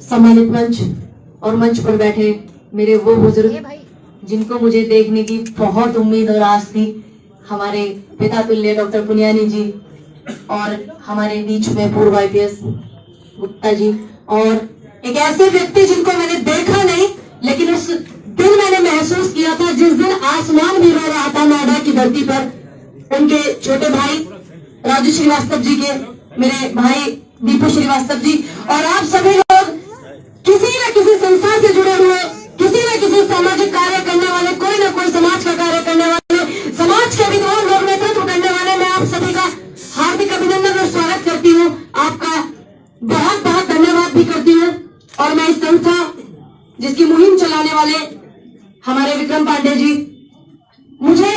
सम्मानित मंच और मंच पर बैठे मेरे वो बुजुर्ग जिनको मुझे देखने की बहुत उम्मीद और आस थी, हमारे पिता तुल्य डॉक्टर पुनियानी जी और हमारे बीच में पूर्व IPS गुप्ता जी और एक ऐसे व्यक्ति जिनको मैंने देखा नहीं, लेकिन उस दिन मैंने महसूस किया था जिस दिन आसमान भी रो रहा था नोएडा की धरती पर। उनके छोटे भाई राजू श्रीवास्तव जी के मेरे भाई दीपू श्रीवास्तव जी और आप सभी लोग किसी न किसी संस्था से जुड़े हुए, किसी न किसी सामाजिक कार्य करने वाले, कोई न कोई समाज का कार्य करने वाले, समाज के विद्वान लोग नेतृत्व करने वाले, मैं आप सभी का हार्दिक अभिनंदन और स्वागत करती हूँ। आपका बहुत बहुत धन्यवाद भी करती हूँ। और मैं इस संस्था जिसकी मुहिम चलाने वाले हमारे विक्रम पांडे जी, मुझे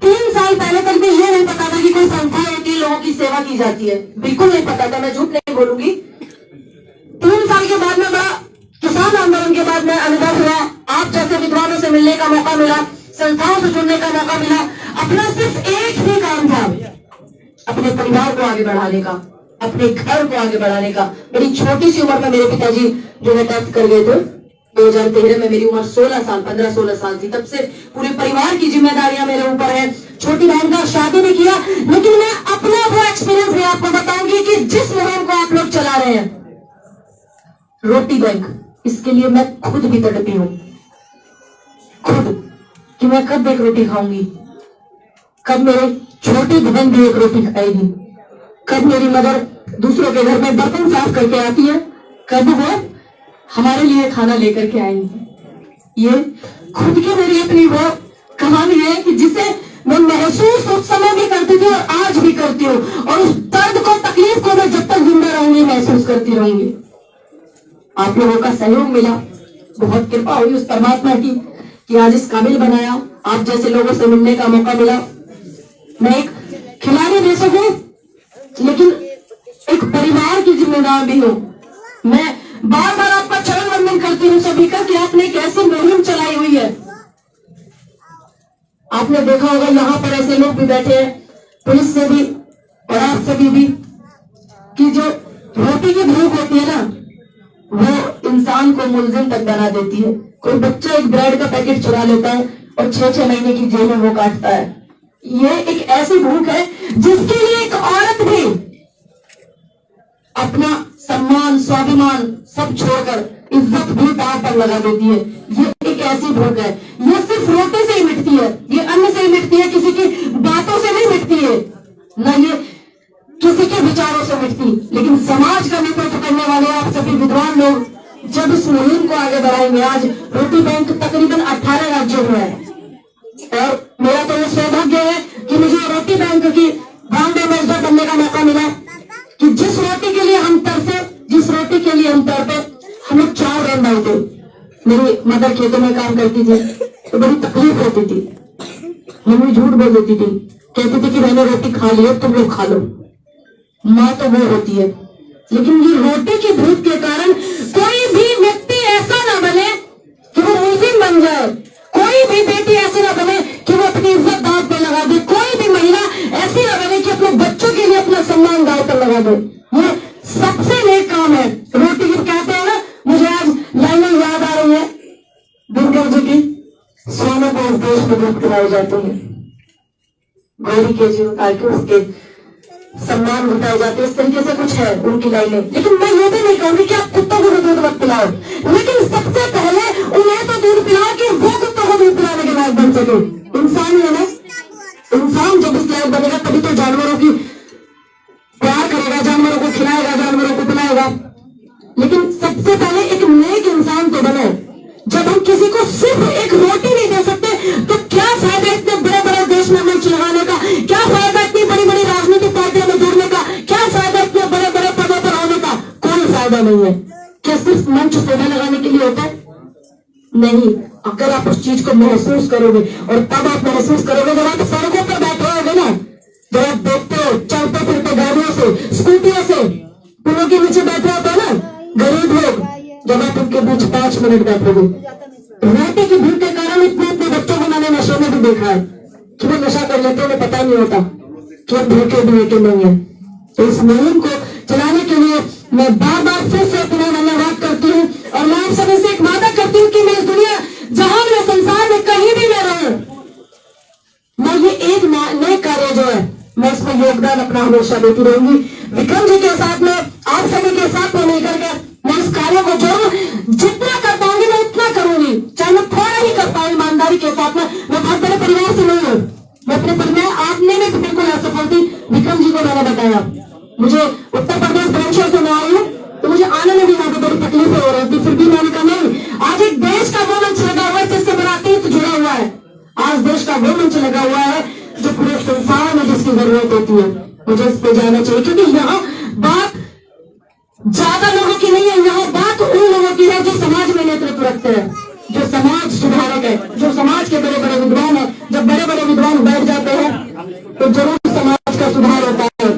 3 साल पहले तक भी ये नहीं पता था कि कोई संस्था है कि लोगों की सेवा की जाती है, बिल्कुल नहीं पता था, मैं झूठ नहीं बोलूंगी। 3 साल के बाद में बड़ा किसान आंदोलन के बाद में अनुभव हुआ, आप जैसे विद्वानों से मिलने का मौका मिला, संस्थाओं से जुड़ने का मौका मिला। अपना सिर्फ एक ही काम था, अपने परिवार को आगे बढ़ाने का, अपने घर को आगे बढ़ाने का। बड़ी छोटी सी उम्र में मेरे पिताजी जो है डेथ कर गए थे 2013 में, मेरी उम्र 15-16 साल थी। तब से पूरे परिवार की जिम्मेदारियां मेरे ऊपर है। छोटी बहन का शादी भी किया, लेकिन मैं अपना वो एक्सपीरियंस भी आपको बताऊंगी कि जिस मुहिम को आप लोग चला रहे हैं, रोटी बैंक, इसके लिए मैं खुद भी तड़पी हूं, खुद, कि मैं कब एक रोटी खाऊंगी, कब मेरे छोटी बहन भी एक रोटी खाएगी, कब मेरी मदर दूसरों के घर में बर्तन साफ करके आती है, कब वो हमारे लिए खाना लेकर के आएंगी। ये खुद की मेरी अपनी वो कहानी है कि जिसे मैं महसूस उस समय भी करती थी और आज भी करती हूँ, और उस दर्द को, तकलीफ को मैं जब तक जिंदा रहूंगी महसूस करती रहूंगी। आप लोगों का सहयोग मिला, बहुत कृपा हुई उस परमात्मा की कि आज इस काबिल बनाया, आप जैसे लोगों से मिलने का मौका मिला। मैं एक खिलाड़ी दे सकूं, लेकिन एक परिवार की जिम्मेदार भी हूं। मैं बार बार आपका चरण वंदन करती हूँ सभी का कि आपने एक ऐसी मुहिम चलाई हुई है। आपने देखा होगा यहाँ पर ऐसे लोग भी बैठे हैं, पुलिस से भी और आप सभी भी, कि जो रोटी की भूख होती है ना, वो इंसान को मुलजिम तक बना देती है। कोई बच्चा एक ब्रेड का पैकेट चुरा लेता है और 6-6 महीने की जेल में वो काटता है। ये एक ऐसी भूख है जिसके लिए एक औरत भी अपना सम्मान, स्वाभिमान सब छोड़कर, इज्जत भी दांव पर लगा देती है। ये एक ऐसी भूख है, ये सिर्फ रोटी से ही मिटती है, ये अन्न से ही मिटती है, किसी की बातों से नहीं मिटती है, न ये किसी के विचारों से मिटती। लेकिन समाज का नेतृत्व करने वाले आप सभी विद्वान लोग जब इस मुहिम को आगे बढ़ाएंगे, आज रोटी बैंक तकरीबन 18 राज्यों में है, और मेरा तो ये सौभाग्य है कि मुझे रोटी बैंक की ब्रांड एम्बेसडर बनने का मौका मिला, कि जिस रोटी के लिए हम तरसे, जिस रोटी के लिए हम तड़पे, हमें 4 रन डालते। मेरी मदर खेतों में काम करती थी तो बड़ी तकलीफ होती थी, मम्मी झूठ बोल देती थी, कहती थी कि मैंने रोटी खा ली है, तुम लोग खा लो। माँ तो वो होती है, लेकिन ये रोटी की भूख के कारण कोई भी व्यक्ति ऐसा ना बने कि वो मुलजिम बन जाए, कोई भी बेटी ऐसी ना बने कि वो अपनी इज्जत दांव पे लगा दे, कोई भी महिला ऐसी ना बने कि अपने बच्चों के लिए अपना सम्मान दांव पर लगा दे। ये सबसे नेक काम है। रोटी की कहते हैं ना, मुझे आज लाइनें याद आ रही है दिनकर जी की, सोने को इस देश में दूध पिलाए जाते हैं, गौरी के जी उतार के उसके सम्मान बताए जाते हैं, इस तरीके से कुछ है उनकी लाइनें। लेकिन मैं ये भी नहीं कहूंगी कि आप कुत्तों को दूध मत पिलाओ, लेकिन सबसे पहले उन्हें तो दूध पिलाओ कि वो कुत्तों को दूध पिलाने के लायक बन सके। इंसान है ना, इंसान जब इस लायक बनेगा तभी तो जानवरों की प्यार करेगा, जानवरों को खिलाएगा, जानवरों को पिलाएगा। लेकिन सबसे पहले एक नेक इंसान तो बने। जब हम किसी को सिर्फ एक रोटी नहीं दे सकते तो क्या फायदा इतने बड़े बड़े देश में मंच लगाने का, क्या फायदा इतनी बड़ी बड़ी राजनीतिक पार्टियों में जुड़ने का, क्या फायदा इतने बड़े बड़े पदों पर होने का? कोई फायदा नहीं है। क्या सिर्फ मंच शोभा लगाने के लिए होता है? नहीं। अगर आप उस चीज को महसूस करोगे, और तब आप महसूस करोगे जब आप सड़कों पर बैठे होगे ना, जब आप देखते हो चलते फिरते गाड़ियों से, स्कूटियों से, पुलों के नीचे बैठे होते हैं ना गरीब लोग, जब आप उनके बीच 5 मिनट बैठोगे, रोटी की भूख के कारण इतने इतने बच्चों को मैंने नशे में भी देखा है कि वो नशा कर लेते हैं, उन्हें पता नहीं होता कि हम भूखे भी है कि नहीं है। तो इस मुहिम को चलाने के लिए मैं बार बार फिर से अपना धन्यवाद करती हूँ। हमेशा देती रहूंगी। विक्रम जी के साथ में, आप सभी के साथ में मिलकर के मैं इस कार्य को जरूर जितना कर पाऊंगी मैं उतना करूंगी, चाहे मैं थोड़ा ही कर पाऊँ ईमानदारी के साथ में। मैं बहुत बड़े परिवार से नहीं हूँ, मैं अपने परिवार आपने में बिल्कुल असफल थी। विक्रम जी को मैंने बताया मुझे उत्तर प्रदेश ब्रांचर से मैं आई हूँ, तो मुझे आने में भी यहाँ पे बड़ी तकलीफें हो रही थी, फिर भी मैंने कहा नहीं, आज एक देश का वो मंच लगा हुआ है जिससे मेरा अतीत जुड़ा हुआ है। आज देश का वो मंच लगा हुआ है जो पूरे संसार में जिसकी जरूरत होती है, मुझे इस पे जाना चाहिए। क्योंकि यहाँ बात ज्यादा लोगों की नहीं है, यहाँ बात उन लोगों की है जो समाज में नेतृत्व रखते हैं, जो समाज सुधारक है, जो समाज के बड़े बड़े विद्वान है। जब बड़े बड़े विद्वान बैठ जाते हैं तो जरूर समाज का सुधार होता है।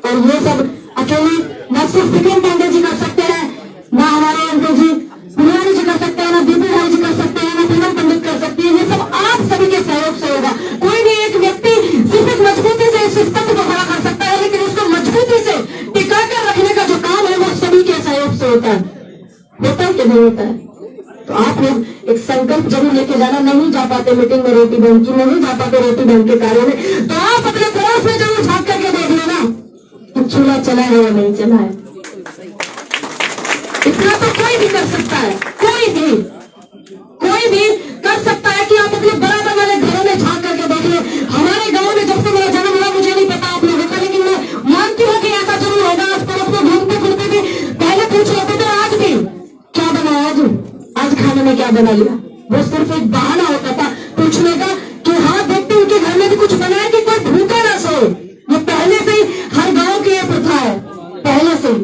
और ये सब अकेले न सिर्फ विक्रम पांडे जी कर सकते हैं, न हमारे अंकल जी पुनियानी जी कर सकते हैं, न दीपू भाई जी कर सकते हैं, न पूनम पंडित कर सकती है। ये सब आप सभी के सहयोग से होगा। कोई भी एक व्यक्ति सिर्फ एक मजबूती से इस स्तंभ को खड़ा कर सकता है, लेकिन उसको मजबूती से टिका कर रखने का जो काम है वो सभी के सहयोग से होता है। होता है कि नहीं होता है? तो आप लोग एक संकल्प जरूर लेके जाना। नहीं जा पाते मीटिंग में रोटी बैंक की, नहीं जा पाते रोटी बैंक के कार्य में, तो आप अपने पड़ोस में जरूर झांक करके देख लेना कि चूल्हा चला है या नहीं चला है। इतना तो कोई भी कर सकता है, कोई भी कर सकता है कि आप अपने बराबर वाले घरों में झांक करके देख ले। हमारे गांव में जब से मेरा जन्म हुआ मुझे नहीं पता आप लोगों का, लेकिन मैं मानती हूँ कि ऐसा जरूर होगा। आस पड़ोस में घूमते फिरते भी पहले पूछ लेते थे आज भी क्या बनाया, आज खाने में क्या बना लिया। वो सिर्फ एक बहाना होता था पूछने का कि हाँ देखते उनके घर में भी कुछ बना है कि कोई भूखा ना सोए। ये पहले से ही हर गांव की ये प्रथा है, पहले से ही।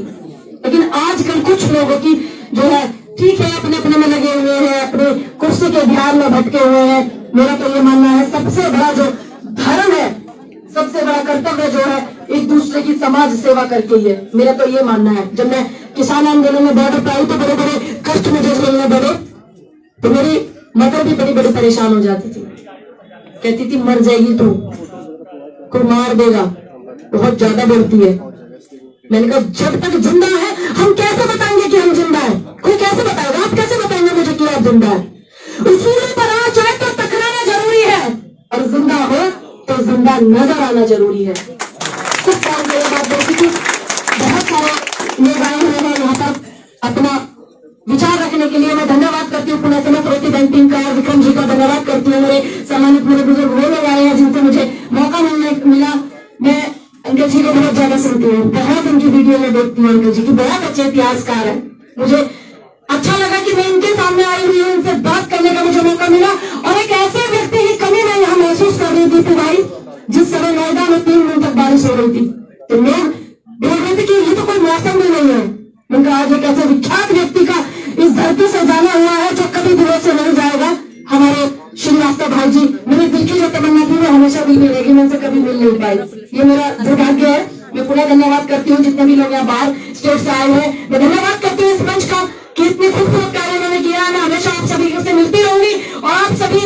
लेकिन आजकल कुछ लोगों की जो है ठीक है अपने अपने में लगे हुए हैं, अपने कुर्सी के ध्यान में भटके हुए हैं। मेरा तो ये मानना है सबसे बड़ा जो धर्म है, सबसे बड़ा कर्तव्य जो है एक दूसरे की समाज सेवा करके ही है। मेरा तो ये मानना है। जब मैं किसान आंदोलन में बॉर्डर पर आई तो बड़े बड़े कष्ट मुझे झेलने पड़े, तो मेरी मदर भी बड़ी बड़ी परेशान हो जाती थी, कहती थी मर जाएगी तू, कोई मार देगा, बहुत ज्यादा बढ़ती है। मैंने कहा जब तक जिंदा है हम कैसे बताएंगे कि हम जिंदा है? कोई कैसे बताएगा? आप कैसे बताएंगे मुझे कि आप जिंदा है? उसूलों पर आ जाए तो टकराना जरूरी है, और जिंदा हो तो जिंदा नजर आना जरूरी है। कुछ टाइम के बाद देखी थी बहुत सारे लोग आए हुए हैं यहाँ पर अपना विचार रखने के लिए। मैं धन्यवाद करती हूँ पुणे समस्त रोटी बैंक टीम का और विक्रम जी का धन्यवाद करती हूँ। मेरे सम्मानित मेरे बुजुर्ग वो लोग आए हैं जिनसे मुझे मौका मिला। मैं अंकल जी को बहुत ज्यादा सुनती हूँ, बहुत उनकी वीडियो में देखती हूँ। अंकल जी की बहुत अच्छे इतिहासकार है। मुझे अच्छा लगा कि मैं इनके सामने आई हुई हूँ, इनसे बात करने का मुझे मौका मिला। और एक ऐसे व्यक्ति की कमी मैं यहाँ महसूस कर रही थी कि भाई जिस समय नोएडा में 3 दिन तक बारिश हो रही थी तो लोग बोल रहे थे कि ये तो कोई मौसम भी नहीं है। उनका आज एक ऐसे विख्यात व्यक्ति का इस धरती से जाना हुआ है जो कभी दिलों से नहीं जाएगा। हमारे श्रीवास्तव भाई जी, मेरे दिल की जो तमन्ना थी वो हमेशा दिल में रहेगी, मैं उनसे कभी मिल नहीं पाई। ये मेरा दुर्भाग्य है। मैं पूरा धन्यवाद करती हूँ जितने भी लोग यहाँ बाहर स्टेट से आए हैं। मैं धन्यवाद करती हूँ इस मंच का कि इतने खूबसूरत कार्य उन्होंने किया। मैं हमेशा आप सभी से मिलती रहूंगी और आप सभी